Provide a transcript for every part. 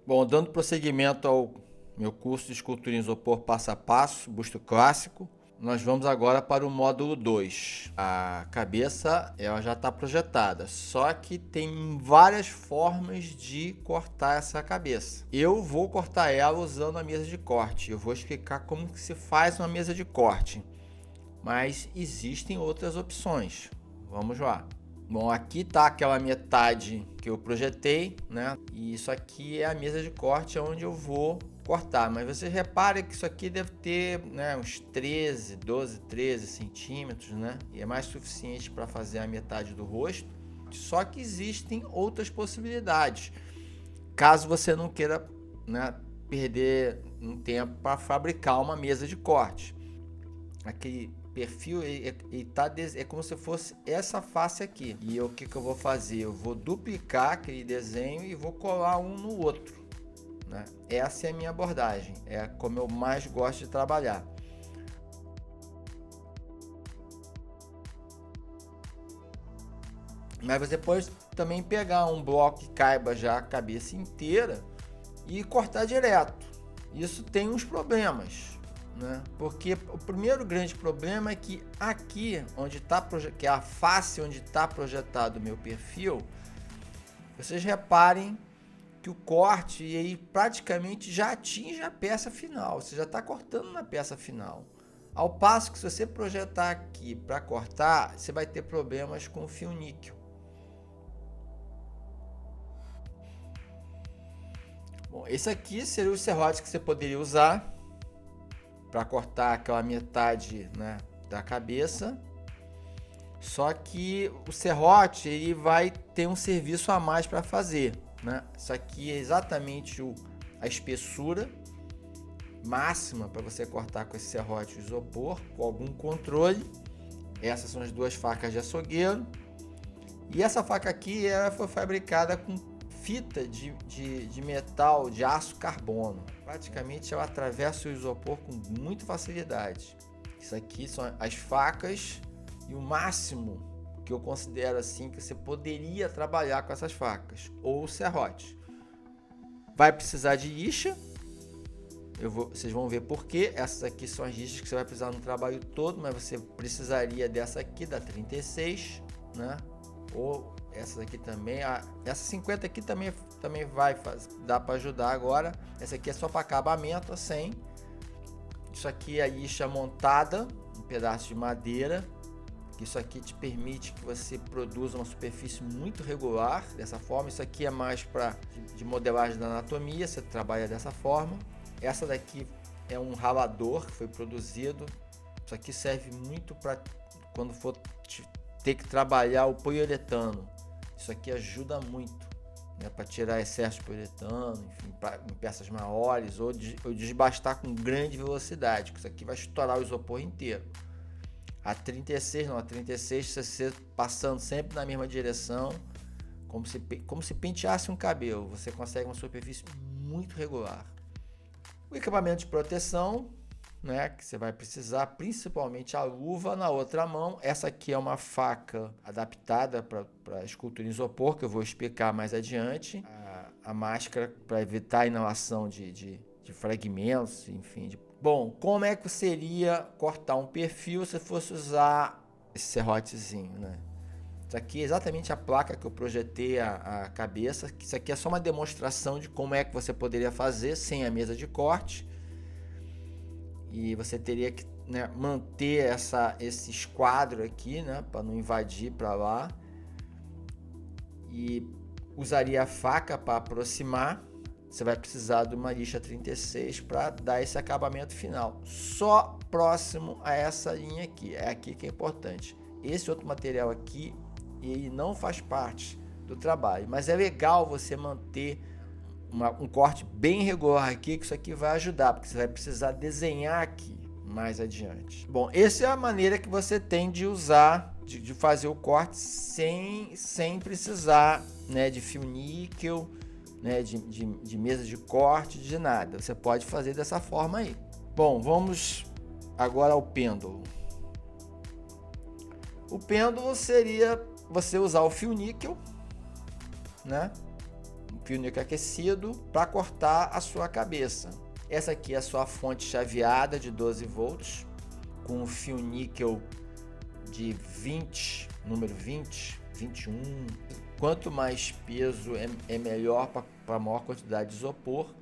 Bom, dando prosseguimento ao meu curso de escultura em isopor passo a passo, busto clássico, nós vamos agora para o módulo 2. A cabeça ela já está projetada, só que tem várias formas de cortar essa cabeça. Eu vou cortar ela usando a mesa de corte. Eu vou explicar como que se faz uma mesa de corte, mas existem outras opções. Vamos lá. Bom, aqui tá aquela metade que eu projetei, né? E isso aqui é a mesa de corte onde eu vou cortar. Mas você repara que isso aqui deve ter, né, uns 13 centímetros, né? E é mais suficiente para fazer a metade do rosto. Só que existem outras possibilidades. Caso você não queira, né, perder um tempo para fabricar uma mesa de corte. Aquele perfil é como se fosse essa face aqui. E o que eu vou fazer? Eu vou duplicar aquele desenho e vou colar um no outro, né? Essa é a minha abordagem, é como eu mais gosto de trabalhar. Mas você pode também pegar um bloco que caiba já a cabeça inteira e cortar direto. Isso tem uns problemas, né? Porque o primeiro grande problema é que aqui onde está, que é a face onde está projetado o meu perfil, vocês reparem que o corte aí praticamente já atinge a peça final. Você já está cortando na peça final. Ao passo que se você projetar aqui para cortar, você vai ter problemas com o fio níquel. Bom, esse aqui seria o serrote que você poderia usar para cortar aquela metade, né, da cabeça. Só que o serrote ele vai ter um serviço a mais para fazer, né? Isso aqui é exatamente a espessura máxima para você cortar com esse serrote de isopor, com algum controle. Essas são as duas facas de açougueiro. E essa faca aqui ela foi fabricada com fita de metal, de aço carbono. Praticamente ela atravessa o isopor com muita facilidade. Isso aqui são as facas e o máximo que eu considero assim que você poderia trabalhar com essas facas, ou o serrote. Vai precisar de lixa. Vocês vão ver por quê. Essas aqui são as lixas que você vai precisar no trabalho todo, mas você precisaria dessa aqui, da 36, né? Ou essas aqui também. Essa 50 aqui também vai dar para ajudar agora. Essa aqui é só para acabamento, assim. Isso aqui é a lixa montada, um pedaço de madeira. Isso aqui te permite que você produza uma superfície muito regular dessa forma. Isso aqui é mais para de modelagem da anatomia, você trabalha dessa forma. Essa daqui é um ralador que foi produzido. Isso aqui serve muito para quando for ter que trabalhar o poliuretano. Isso aqui ajuda muito, né, para tirar excesso de poliuretano, enfim, em peças maiores ou desbastar com grande velocidade. Isso aqui vai estourar o isopor inteiro. A 36 não, a 36 você passando sempre na mesma direção, como se penteasse um cabelo, você consegue uma superfície muito regular. O equipamento de proteção, né, que você vai precisar, principalmente a luva na outra mão. Essa aqui é uma faca adaptada para escultura em isopor, que eu vou explicar mais adiante. A máscara para evitar a inalação de fragmentos, enfim. Bom, como é que seria cortar um perfil se fosse usar esse serrotezinho, né? Isso aqui é exatamente a placa que eu projetei a cabeça. Isso aqui é só uma demonstração de como é que você poderia fazer sem a mesa de corte. E você teria que, né, manter esse esquadro aqui, né, para não invadir para lá. E usaria a faca para aproximar. Você vai precisar de uma lixa 36 para dar esse acabamento final. Só próximo a essa linha aqui. É aqui que é importante. Esse outro material aqui, ele não faz parte do trabalho. Mas é legal você manter um corte bem regular aqui, que isso aqui vai ajudar, porque você vai precisar desenhar aqui mais adiante. Bom, essa é a maneira que você tem de usar, de fazer o corte sem precisar, né, de fio níquel, né, de mesa de corte, de nada. Você pode fazer dessa forma aí. Bom, vamos agora ao pêndulo. O pêndulo seria você usar o fio níquel, né? fio níquel aquecido para cortar a sua cabeça. Essa aqui é a sua fonte chaveada de 12 volts, com um fio níquel de 20, número 20, 21. Quanto mais peso é melhor para maior quantidade de isopor.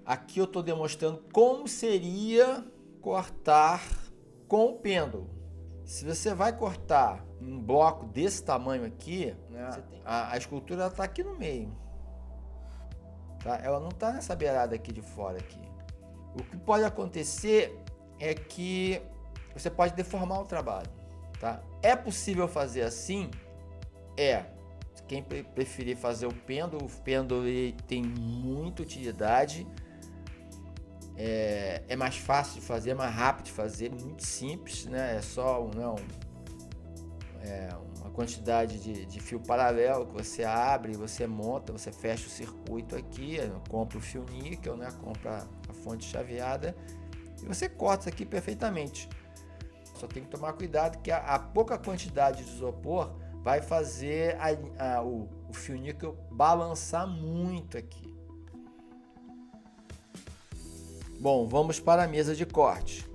Aqui eu estou demonstrando como seria cortar com o pêndulo. Se você vai cortar um bloco desse tamanho aqui, né, a escultura está aqui no meio. Tá? Ela não está nessa beirada aqui de fora. Aqui. O que pode acontecer é que você pode deformar o trabalho. Tá? É possível fazer assim? É. Quem preferir fazer o pêndulo tem muita utilidade. É mais fácil de fazer, mais rápido de fazer, muito simples, né? É só uma quantidade de fio paralelo que você abre, você monta, você fecha o circuito aqui, compra o fio níquel, né? Compra a fonte chaveada e você corta aqui perfeitamente. Só tem que tomar cuidado que a pouca quantidade de isopor vai fazer o fio níquel balançar muito aqui. Bom, vamos para a mesa de corte.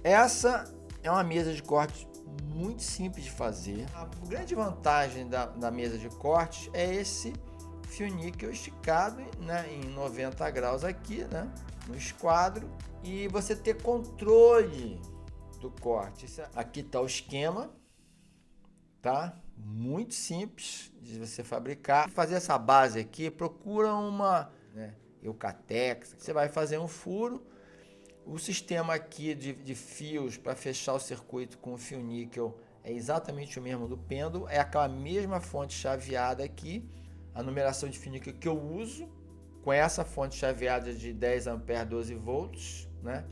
Essa é uma mesa de corte muito simples de fazer. A grande vantagem da mesa de corte é esse fio níquel esticado, né, em 90 graus aqui, né, no esquadro, e você ter controle do corte. Aqui está o esquema, tá? Muito simples de você fabricar. Fazer essa base aqui, procura uma, né, Eucatex. Você vai fazer um furo. O sistema aqui de fios para fechar o circuito com o fio níquel é exatamente o mesmo do pêndulo. É aquela mesma fonte chaveada aqui. A numeração de fio níquel que eu uso com essa fonte chaveada de 10 A 12 volts, né?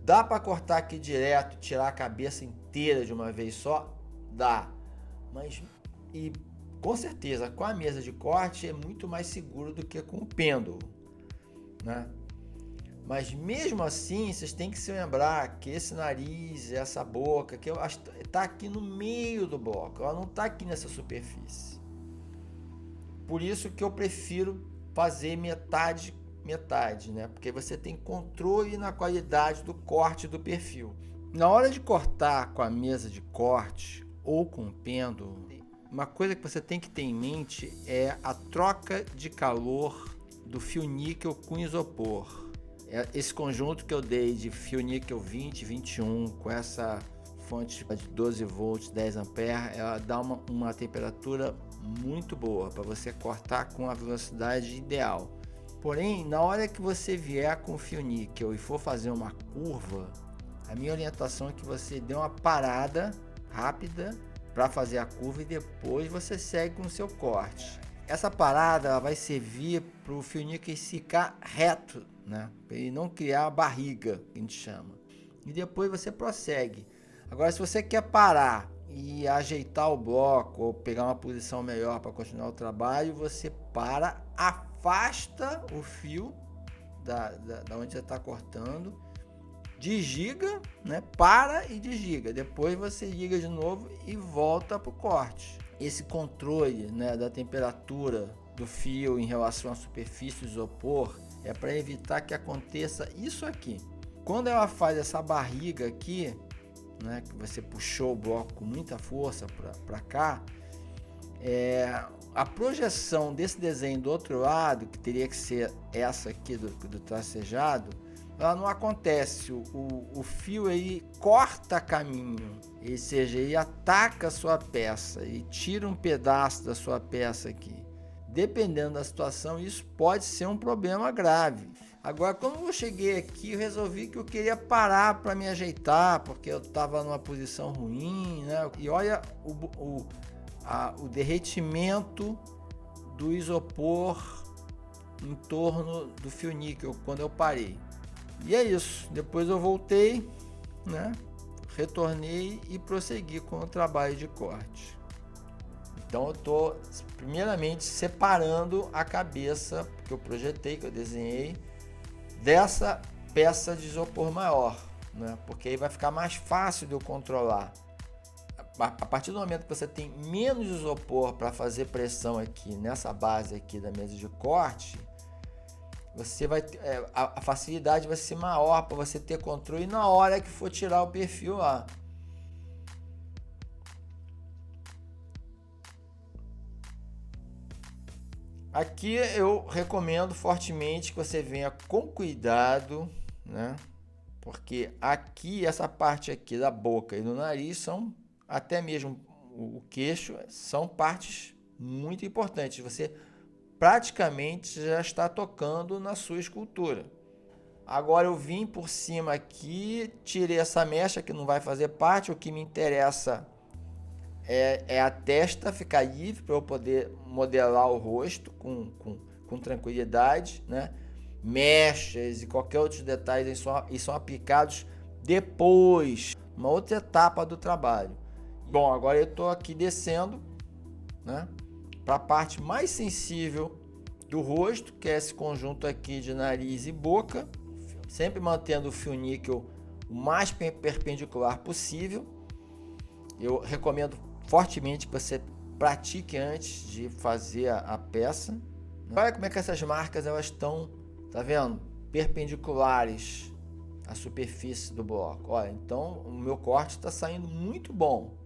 Dá para cortar aqui direto, tirar a cabeça inteira de uma vez só? Dá. Mas com certeza com a mesa de corte é muito mais seguro do que com o pêndulo, né? Mas mesmo assim, vocês têm que se lembrar que esse nariz, essa boca, que está aqui no meio do bloco, ela não está aqui nessa superfície. Por isso que eu prefiro fazer metade, né? Porque você tem controle na qualidade do corte do perfil. Na hora de cortar com a mesa de corte ou com o pêndulo, uma coisa que você tem que ter em mente é a troca de calor do fio níquel com isopor. Esse conjunto que eu dei de fio níquel 20, 21 com essa fonte de 12 volts, 10 ampere, ela dá uma temperatura muito boa para você cortar com a velocidade ideal. Porém, na hora que você vier com o fio níquel e for fazer uma curva, a minha orientação é que você dê uma parada rápida para fazer a curva e depois você segue com o seu corte. Essa parada ela vai servir para o fio níquel ficar reto, né? Para ele não criar a barriga, que a gente chama. E depois você prossegue. Agora, se você quer parar e ajeitar o bloco ou pegar uma posição melhor para continuar o trabalho, você para, afasta o fio da onde você está cortando, desliga, né? Para e desliga. Depois você liga de novo e volta para o corte. Esse controle, né, da temperatura do fio em relação à superfície do isopor é para evitar que aconteça isso aqui. Quando ela faz essa barriga aqui, né, que você puxou o bloco com muita força para cá, a projeção desse desenho do outro lado, que teria que ser essa aqui do tracejado, ela não acontece. O fio aí corta caminho, ou seja, ele ataca a sua peça e tira um pedaço da sua peça aqui. Dependendo da situação, isso pode ser um problema grave. Agora, quando eu cheguei aqui, eu resolvi que eu queria parar para me ajeitar, porque eu estava numa posição ruim, né? E olha o derretimento do isopor em torno do fio níquel quando eu parei. E é isso. Depois eu voltei, né? Retornei e prossegui com o trabalho de corte. Então eu estou primeiramente separando a cabeça que eu projetei, que eu desenhei, dessa peça de isopor maior, né? Porque aí vai ficar mais fácil de eu controlar. a partir do momento que você tem menos isopor para fazer pressão aqui nessa base aqui da mesa de corte, você vai a facilidade vai ser maior para você ter controle na hora que for tirar o perfil lá. Aqui eu recomendo fortemente que você venha com cuidado, né? Porque aqui, essa parte aqui da boca e do nariz são, até mesmo o queixo, são partes muito importantes. Você praticamente já está tocando na sua escultura. Agora eu vim por cima aqui, tirei essa mecha que não vai fazer parte. O que me interessa é a testa ficar livre para eu poder modelar o rosto com tranquilidade, né? Mechas e qualquer outros detalhes são aplicados depois, uma outra etapa do trabalho. Bom, agora eu estou aqui descendo, né, para a parte mais sensível do rosto, que é esse conjunto aqui de nariz e boca, sempre mantendo o fio níquel o mais perpendicular possível. Eu recomendo fortemente que você pratique antes de fazer a peça. Olha como é que essas marcas elas estão, tá vendo? Perpendiculares à superfície do bloco. Olha, então o meu corte está saindo muito bom.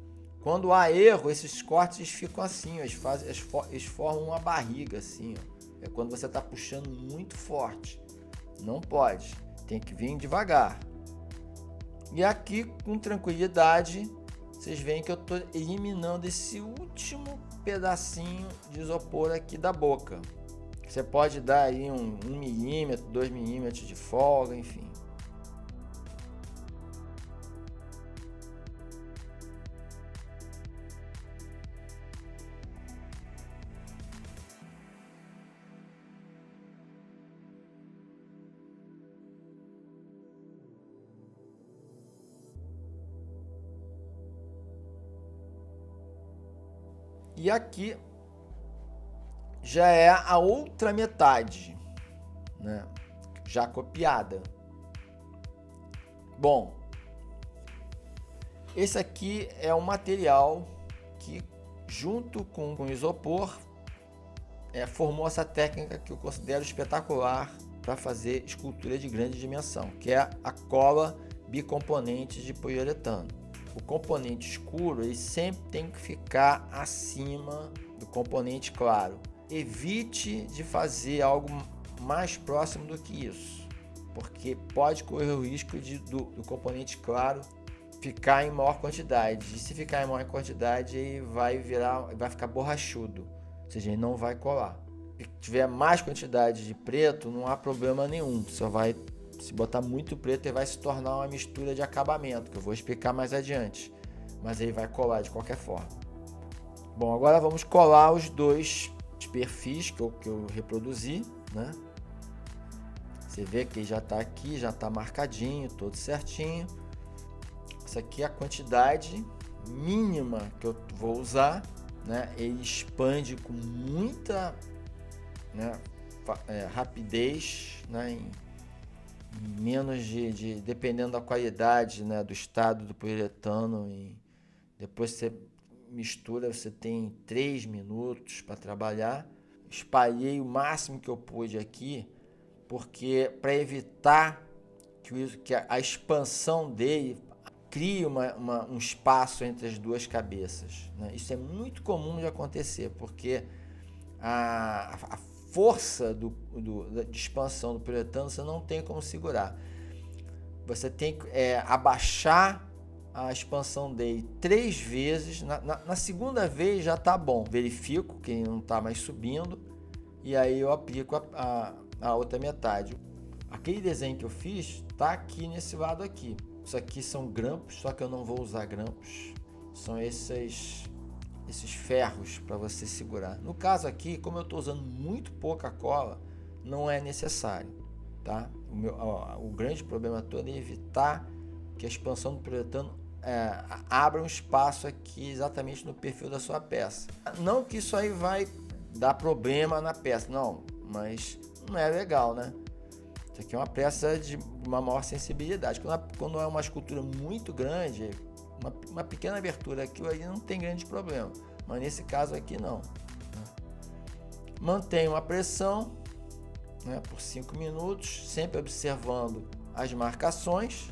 Quando há erro, esses cortes ficam assim, eles formam uma barriga assim, ó. É quando você está puxando muito forte. Não pode, tem que vir devagar. E aqui, com tranquilidade, vocês veem que eu estou eliminando esse último pedacinho de isopor aqui da boca. Você pode dar aí 1 milímetro, 2 milímetros de folga, enfim. E aqui já é a outra metade, né? Já copiada. Bom, esse aqui é um material que, junto com o isopor, formou essa técnica que eu considero espetacular para fazer escultura de grande dimensão, que é a cola bicomponente de poliuretano. O componente escuro ele sempre tem que ficar acima do componente claro. Evite de fazer algo mais próximo do que isso, porque pode correr o risco do componente claro ficar em maior quantidade. E se ficar em maior quantidade, ele vai ficar borrachudo, ou seja, ele não vai colar. Se tiver mais quantidade de preto, não há problema nenhum. Só vai, se botar muito preto, ele vai se tornar uma mistura de acabamento, que eu vou explicar mais adiante. Mas ele vai colar de qualquer forma. Bom, agora vamos colar os dois perfis que eu reproduzi, né? Você vê que já está aqui, já está marcadinho, todo certinho. Essa aqui é a quantidade mínima que eu vou usar, né? Ele expande com muita, né, rapidez, né? Em menos dependendo da qualidade, né, do estado do poliuretano. E depois você mistura, você tem 3 minutos para trabalhar. Espalhei o máximo que eu pude aqui, porque para evitar que a expansão dele crie um espaço entre as duas cabeças, né? Isso é muito comum de acontecer, porque a força de expansão do poliuretano você não tem como segurar. Você tem que abaixar a expansão dele 3 vezes. Na segunda vez já está bom. Verifico que ele não está mais subindo e aí eu aplico a outra metade. Aquele desenho que eu fiz está aqui nesse lado aqui. Isso aqui são grampos, só que eu não vou usar grampos. São esses ferros para você segurar. No caso aqui, como eu estou usando muito pouca cola, não é necessário, tá? O grande problema todo é evitar que a expansão do poliuretano abra um espaço aqui exatamente no perfil da sua peça. Não que isso aí vai dar problema na peça, não, mas não é legal, né? Isso aqui é uma peça de uma maior sensibilidade. Quando é uma escultura muito grande, uma pequena abertura aqui, aí não tem grande problema, mas nesse caso aqui não. Mantenho a pressão, né, por 5 minutos, sempre observando as marcações.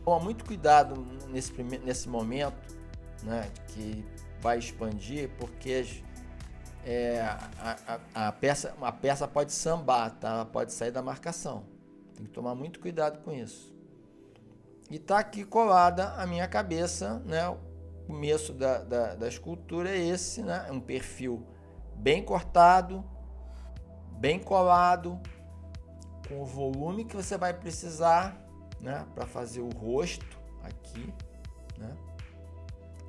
Toma muito cuidado nesse momento, né, que vai expandir, porque a peça pode sambar, tá? Pode sair da marcação. Tem que tomar muito cuidado com isso. E tá aqui colada a minha cabeça, né? O começo da escultura é esse, né? É um perfil bem cortado, bem colado, com o volume que você vai precisar, né? Para fazer o rosto aqui, né?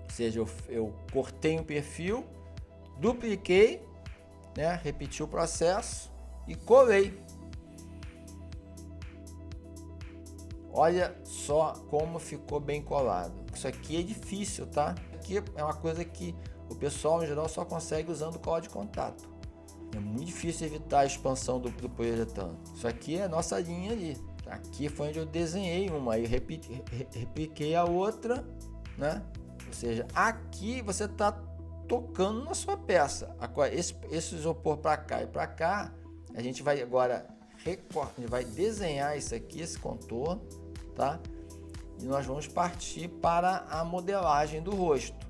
Ou seja, eu cortei um perfil, dupliquei, né? Repeti o processo e colei. Olha só como ficou bem colado. Isso aqui é difícil, tá? Aqui é uma coisa que o pessoal em geral só consegue usando cola de contato. É muito difícil evitar a expansão do poliuretano. Isso aqui é a nossa linha ali. Aqui foi onde eu desenhei uma, aí repliquei a outra, né? Ou seja, aqui você está tocando na sua peça. Agora, esse isopor para cá e para cá, a gente vai agora recortar, a gente vai desenhar isso aqui, esse contorno, tá? E nós vamos partir para a modelagem do rosto.